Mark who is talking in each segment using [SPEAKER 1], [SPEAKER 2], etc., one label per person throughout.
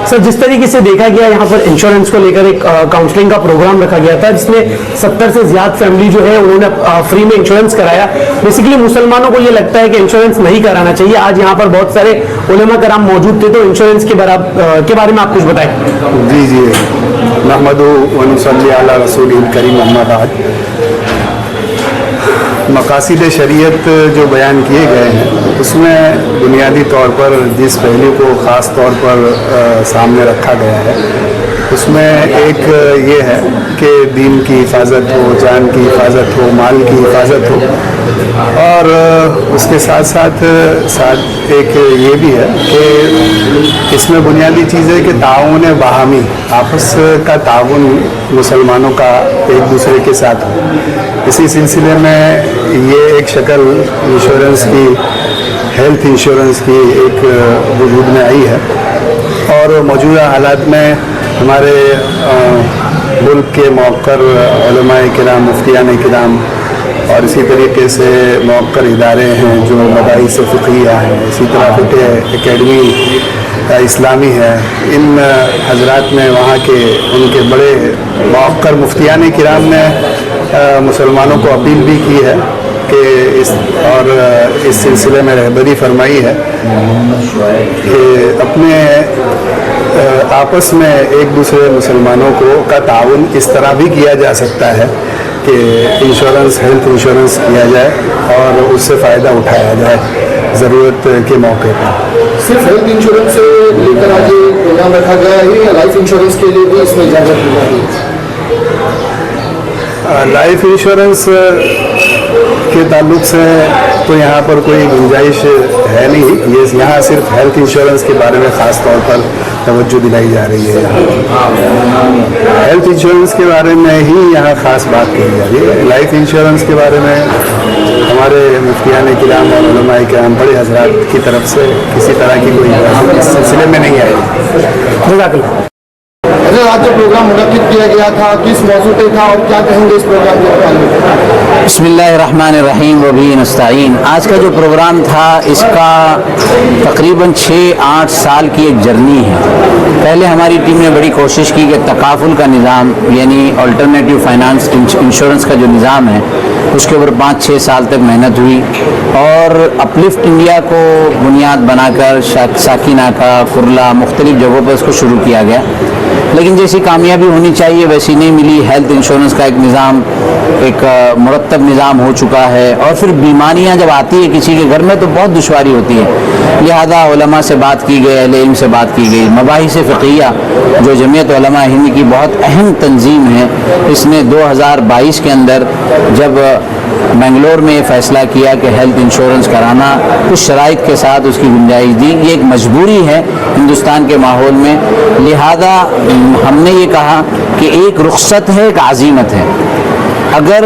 [SPEAKER 1] سر جس طریقے سے دیکھا گیا یہاں پر انشورنس کو لے کر ایک کاؤنسلنگ کا پروگرام رکھا گیا تھا جس میں 70 سے زیادہ فیملی جو ہے انہوں نے فری میں انشورنس کرایا. بیسیکلی مسلمانوں کو یہ لگتا ہے کہ انشورنس نہیں کرانا چاہیے. آج یہاں پر بہت سارے علماء کرام موجود تھے تو انشورنس کے بارے میں آپ کچھ بتائیں.
[SPEAKER 2] جی نحمدہ و نصلی علی رسول کریم اما بعد. مقاصد شریعت جو بیان کیے گئے ہیں اس میں بنیادی طور پر جس پہلو کو خاص طور پر سامنے رکھا گیا ہے اس میں ایک یہ ہے کہ دین کی حفاظت ہو, جان کی حفاظت ہو, مال کی حفاظت ہو, اور اس کے ساتھ ساتھ ایک یہ بھی ہے کہ اس میں بنیادی چیز ہے کہ تعاون باہمی, آپس کا تعاون مسلمانوں کا ایک دوسرے کے ساتھ ہو. اسی سلسلے میں یہ ایک شکل انشورنس کی, ہیلتھ انشورنس کی ایک وجود میں آئی ہے. اور موجودہ حالات میں ہمارے ملک کے موقر علماء کرام, مفتیان کرام اور اسی طریقے سے موقر ادارے ہیں جو مباحث فقہیہ ہیں, اسی طرح فقہ اکیڈمی اسلامی ہے, ان حضرات نے وہاں کے ان کے بڑے موقر مفتیان کرام نے مسلمانوں کو اپیل بھی کی ہے کہ اس سلسلے میں رہبری فرمائی ہے کہ اپنے آپس میں ایک دوسرے مسلمانوں کا تعاون اس طرح بھی کیا جا سکتا ہے کہ انشورنس, ہیلتھ انشورنس کیا جائے اور اس سے فائدہ اٹھایا جائے ضرورت کے موقع پر.
[SPEAKER 3] صرف ہیلتھ انشورنس سے لے کر آج پروگرام رکھا گیا ہے یا لائف انشورنس کے لیے بھی اس میں اجازت دی جاتی ہے؟
[SPEAKER 2] لائف انشورنس کے تعلق سے تو یہاں پر کوئی گنجائش ہے نہیں. یہ یہاں صرف ہیلتھ انشورنس کے بارے میں خاص طور پر توجہ دلائی جا رہی ہے. ہیلتھ انشورنس کے بارے میں ہی یہاں خاص بات کی جا رہی ہے. لائف انشورنس کے بارے میں ہمارے مفتیان کرام اور علماء کرام بڑے حضرات کی طرف سے کسی طرح کی کوئی اس سلسلے میں نہیں آئی.
[SPEAKER 3] آج جو پروگرام منعقد کیا گیا تھا کس موضوع پہ تھا اور کیا کہیں گے اس پروگرام کے متعلق؟
[SPEAKER 4] بسم اللہ الرحمن الرحیم وبہ نستعین. آج کا جو پروگرام تھا اس کا تقریباً 6-8 سال کی ایک جرنی ہے. پہلے ہماری ٹیم نے بڑی کوشش کی کہ تکافل کا نظام یعنی آلٹرنیٹیو فائنانس انشورنس کا جو نظام ہے اس کے اوپر 5-6 سال تک محنت ہوئی اور اپلفٹ انڈیا کو بنیاد بنا کر ساکینہ کا کرلا مختلف جگہوں پر اس کو شروع کیا گیا. لیکن جیسی کامیابی ہونی چاہیے ویسی نہیں ملی. ہیلتھ انشورنس کا ایک نظام, ایک مرتب نظام ہو چکا ہے اور پھر بیماریاں جب آتی ہے کسی کے گھر میں تو بہت دشواری ہوتی ہے. لہذا علماء سے بات کی گئی, اہل علم سے بات کی گئی. مباحث فقہیہ جو جمعیت علماء ہند کی بہت اہم تنظیم ہے, اس نے 2022 کے اندر جب بنگلور میں یہ فیصلہ کیا کہ ہیلتھ انشورنس کرانا کچھ شرائط کے ساتھ اس کی گنجائش دی. یہ ایک مجبوری ہے ہندوستان کے ماحول میں. لہذا ہم نے یہ کہا کہ ایک رخصت ہے, ایک عزیمت ہے. اگر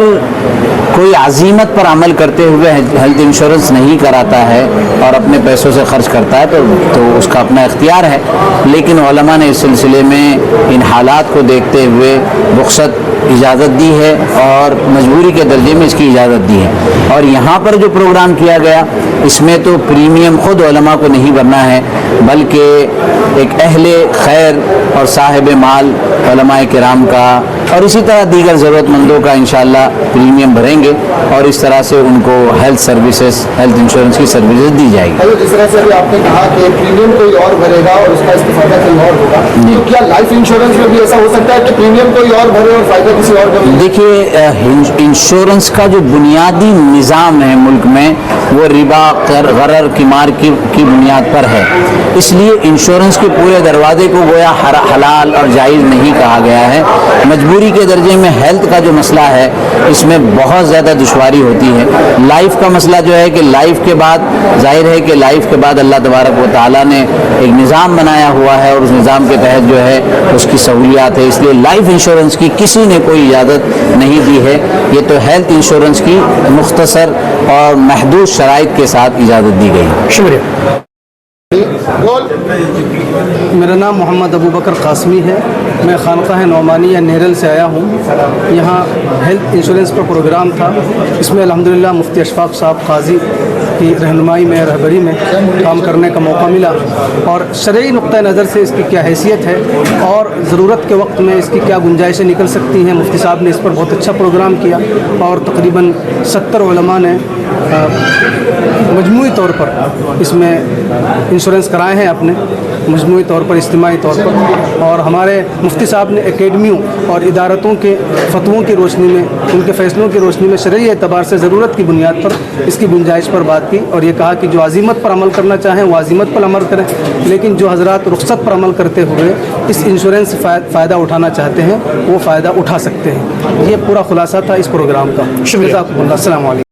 [SPEAKER 4] کوئی عزیمت پر عمل کرتے ہوئے ہیلتھ انشورنس نہیں کراتا ہے اور اپنے پیسوں سے خرچ کرتا ہے تو اس کا اپنا اختیار ہے. لیکن علماء نے اس سلسلے میں ان حالات کو دیکھتے ہوئے رخصت اجازت دی ہے اور مجبوری کے درجے میں اس کی اجازت دی ہے. اور یہاں پر جو پروگرام کیا گیا اس میں تو پریمیم خود علماء کو نہیں بھرنا ہے بلکہ ایک اہل خیر اور صاحب مال علماء کرام کا اور اسی طرح دیگر ضرورت مندوں کا انشاءاللہ پریمیم بھریں گے اور اس طرح سے ان کو ہیلتھ سروسز, ہیلتھ انشورنس کی سروسز دی جائے گی.
[SPEAKER 3] جس طرح سے بھی آپ نے کہا کہ پریمیم کوئی اور بھرے گا اور اس کا استفادہ کوئی اور ہوگا, تو کیا لائف انشورنس میں بھی ایسا ہو سکتا ہے کہ پریمیم کوئی اور بھرے اور فائدہ کسی اور کو؟
[SPEAKER 4] دیکھیے انشورنس کا جو بنیادی نظام ہے ملک میں وہ ربا, غرر, قمار کی بنیاد پر ہے. اس لیے انشورنس کے پورے دروازے کو گویا حلال اور جائز نہیں کہا گیا ہے. مجبوری کے درجے میں ہیلتھ کا جو مسئلہ ہے اس میں بہت زیادہ دشواری ہوتی ہے. لائف کا مسئلہ جو ہے کہ لائف کے بعد ظاہر ہے کہ لائف کے بعد اللہ تبارک و تعالیٰ نے ایک نظام بنایا ہوا ہے اور اس نظام کے تحت جو ہے اس کی سہولیات ہے. اس لیے لائف انشورنس کی کسی نے کوئی اجازت نہیں دی ہے. یہ تو ہیلتھ انشورنس کی مختصر اور محدود شرائط کے ساتھ اجازت دی گئی.
[SPEAKER 1] شکریہ.
[SPEAKER 5] میرا نام محمد ابو بکر قاسمی ہے. میں خانقاہ نعمانیہ نیرل سے آیا ہوں. یہاں ہیلتھ انشورنس کا پروگرام تھا. اس میں الحمدللہ مفتی اشفاق صاحب قاضی की रहनुमाई में, रहबरी में काम करने का मौका मिला और शरई नुक्ता नज़र से इसकी क्या हैसियत है और ज़रूरत के वक्त में इसकी क्या गुंजाइशें निकल सकती हैं। मुफ्ती साहब ने इस पर बहुत अच्छा प्रोग्राम किया और तकरीबन 70 उलमा ने मजमूई तौर पर इसमें इंश्योरेंस कराए हैं अपने, मजमूई तौर पर, इज्तिमाई तौर पर। और हमारे मुफ्ती साहब ने एकेडमियों और इदारतों के फतवों की रोशनी में, उनके फ़ैसलों की रोशनी में शरई एतबार से ज़रूरत की बुनियाद पर इसकी गुंजाइश पर बात की और ये कहा कि जो आज़िमत पर अमल करना चाहें वो आज़िमत पर अमल करें, लेकिन जो हज़रात रुख्सत पर अमल करते हुए इस इंश्योरेंस से फ़ायदा उठाना चाहते हैं वो फ़ायदा उठा सकते हैं। ये पूरा खुलासा था इस प्रोग्राम का। शुक्रिया। अस्सलाम वालेकुम।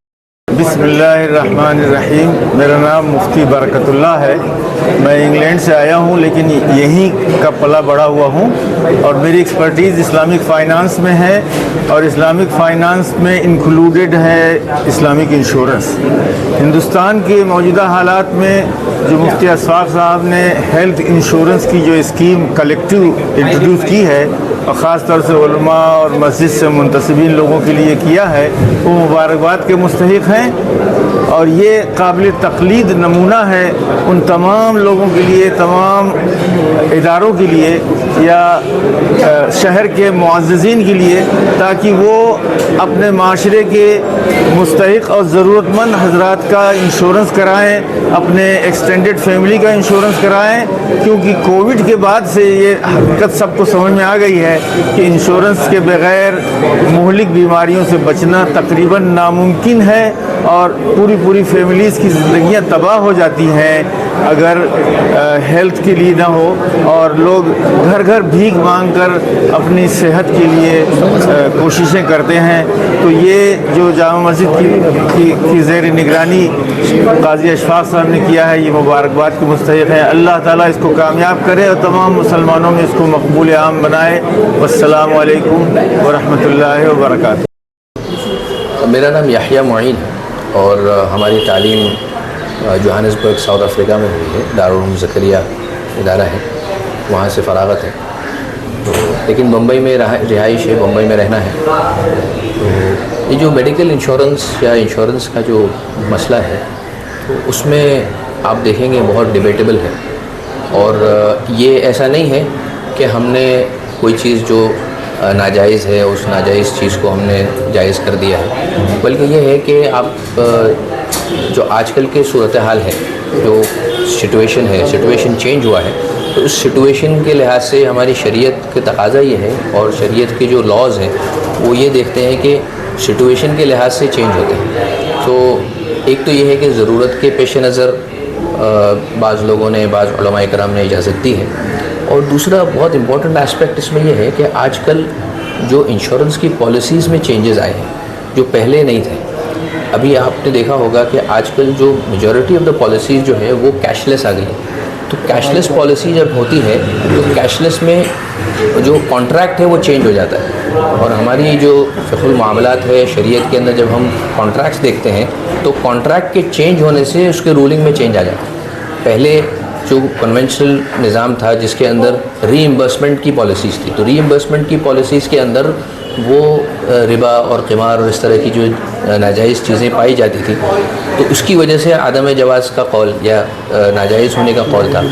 [SPEAKER 6] बिस्मिल्लाहिर्रहमानिर्रहीम। मेरा नाम मुफ्ती बरकतुल्लाह है। मैं इंग्लैंड से आया हूँ लेकिन यहीं का पला बड़ा हुआ हूँ और मेरी एक्सपर्टीज़ इस्लामिक फ़ाइनेंस में है और इस्लामिक फ़ाइनेंस में इंक्लूडेड है इस्लामिक इंश्योरेंस। हिंदुस्तान के मौजूदा हालात में जो मुफ्ती अशफाक साहब ने हेल्थ इंश्योरेंस की जो स्कीम कलेक्टिव इंट्रोड्यूस की है और ख़ास तौर से उलमा और मस्जिद से मुंतसिबीन लोगों के लिए किया है, वो मुबारकबाद के मुस्तहिक़ हैं और ये काबिल तक़लीद नमूना है उन तमाम लोगों के लिए, तमाम इदारों के लिए या शहर के मुअज़्ज़िज़ीन के लिए, ताकि वो अपने माशरे के मुस्तहिक़ और ज़रूरतमंद हज़रात का इंश्योरेंस कराएँ, अपने एक्सटेंडेड फैमिली का इंश्योरेंस कराएँ। क्योंकि कोविड के बाद से ये हकीकत सबको समझ में आ गई है कि इंश्योरेंस के बग़ैर मुहलिक बीमारियों से बचना तकरीबन नामुमकिन है और पूरी फैमिलीज़ की ज़िंदगियाँ तबाह हो जाती हैं अगर हेल्थ के लिए ना हो और लोग घर घर भीख मांग कर अपनी सेहत के लिए कोशिशें करते हैं। तो ये जो जामा मस्जिद की ज़ेर निगरानी काज़ी अशफाक साहब ने किया है, ये मुबारकबाद के मुस्तहिक़ है। अल्लाह ताला इसको कामयाब करे और तमाम मुसलमानों में इसको मकबूल आम बनाए। वस्सलामु अलैकुम वरहमतुल्लाहि वबरकातुहू।
[SPEAKER 7] मेरा नाम याहिया मुईन है और हमारी तालीम जोहानिसबर्ग साउथ अफ्रीका में हुई है। दारुल उलूम ज़करिया इदारा है, वहाँ से फ़राग़त है। तो लेकिन बम्बई में रिहाइश है, बम्बई में रहना है। तो ये जो मेडिकल इंश्योरेंस या इंश्योरेंस का जो मसला है तो उसमें आप देखेंगे बहुत डिबेटेबल है और ये ऐसा नहीं है कि हमने कोई चीज़ जो नाजायज़ है उस नाजायज़ चीज़ को हमने जायज़ कर दिया है, बल्कि ये है कि आप जो आजकल के सूरत हाल है, जो सिचुएशन है, सिचुएशन चेंज हुआ है, तो उस सिचुएशन के लिहाज से हमारी शरीयत के तकाज़ा ये है और शरीयत के जो लॉज़ हैं वो ये देखते हैं कि सिचुएशन के लिहाज से चेंज होते हैं। तो एक तो ये है कि ज़रूरत के पेश नज़र बाज़ लोगों ने, बाज़ उलमाए कराम ने इजाज़त दी है। और दूसरा बहुत इम्पोर्टेंट एस्पेक्ट इसमें यह है कि आजकल जो इंश्योरेंस की पॉलिसीज़ में चेंजेस आए हैं जो पहले नहीं थे। अभी आपने देखा होगा कि आजकल जो मेजॉरिटी ऑफ द पॉलिसीज़ जो है वो कैशलेस आ गई है। तो कैशलेस पॉलिसी जब होती है तो कैशलेस में जो कॉन्ट्रैक्ट है वो चेंज हो जाता है और हमारी जो फ़िक़्हुल मामलात है शरीयत के अंदर जब हम कॉन्ट्रैक्ट्स देखते हैं तो कॉन्ट्रैक्ट के चेंज होने से उसके रूलिंग में चेंज आ जाता है। पहले जो कन्वेंशनल निज़ाम था जिसके अंदर रीइंबर्समेंट की पॉलिसीज़ थी, तो रीइंबर्समेंट की पॉलिसीज़ के अंदर वो रिबा और क़िमार और इस तरह की जो नाजायज़ चीज़ें पाई जाती थी तो उसकी वजह से आदम जवाज़ का कौल या नाजायज़ होने का कौल था।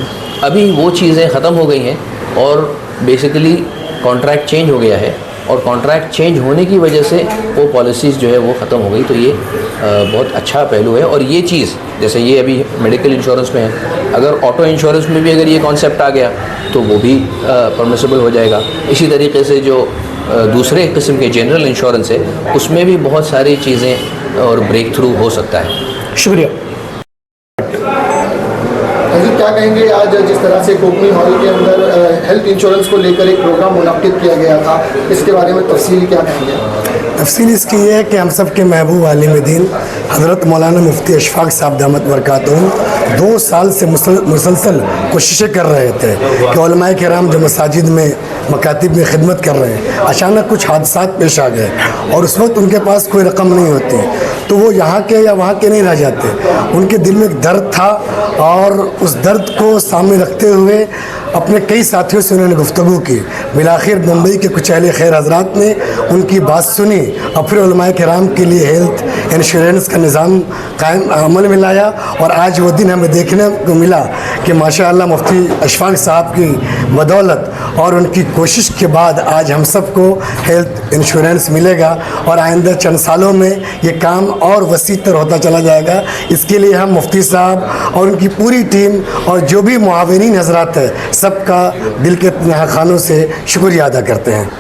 [SPEAKER 7] अभी वो चीज़ें ख़त्म हो गई हैं और बेसिकली कॉन्ट्रैक्ट चेंज हो गया है और कॉन्ट्रैक्ट चेंज होने की वजह से वो पॉलिसीज़ जो है वो ख़त्म हो गई। तो ये बहुत अच्छा पहलू है और ये चीज़ जैसे ये अभी मेडिकल इंश्योरेंस में है, अगर ऑटो इंश्योरेंस में भी अगर ये कॉन्सेप्ट आ गया तो वो भी परमिसिबल हो जाएगा। इसी तरीके से जो दूसरे किस्म के जनरल इंश्योरेंस है उसमें भी बहुत सारी चीज़ें और ब्रेक थ्रू हो सकता है।
[SPEAKER 1] शुक्रिया।
[SPEAKER 3] अजीत, क्या कहेंगे आज जिस तरह से कोकनी हॉल के अंदर हेल्थ इंश्योरेंस को लेकर एक प्रोग्राम मुनक्किद किया गया था, इसके बारे में तफसील क्या कहेंगे?
[SPEAKER 8] तफसील इसकी ये है कि हम सब के महबूब आलिम दीन हज़रत मौलाना मुफ्ती अशफाक साहब दामत बरकातुहू 2 साल से मुसलसल कोशिशें कर रहे थे कि उलमाए किराम जो मसाजिद में मकातिब में खिदमत कर रहे हैं, अचानक कुछ हादसात पेश आ गए और उस वक्त उनके पास कोई रकम नहीं होती तो वो यहाँ के या वहाँ के नहीं रह जाते। उनके दिल में एक दर्द था और उस दर्द को सामने रखते हुए अपने कई साथियों से उन्होंने गुफ्तगू की। बिलाखिर मुंबई के कुछ अहले खैर हजरात ने उनकी बात सुनी और फिर उलमाए किराम के लिए हेल्थ इंश्योरेंस का निज़ाम कायम अमल में लाया। और आज वो दिन हमें देखने को मिला कि माशाअल्लाह मुफ्ती अशफाक साहब की बदौलत और उनकी कोशिश के बाद आज हम सबको हेल्थ इंश्योरेंस मिलेगा और आइंदा चंद सालों में ये काम और वसीतर होता चला जाएगा। इसके लिए हम मुफ्ती साहब और उनकी पूरी टीम और जो भी मुआविनीन हजरात है सबका दिल के तहे खानों से शुक्रिया अदा करते हैं।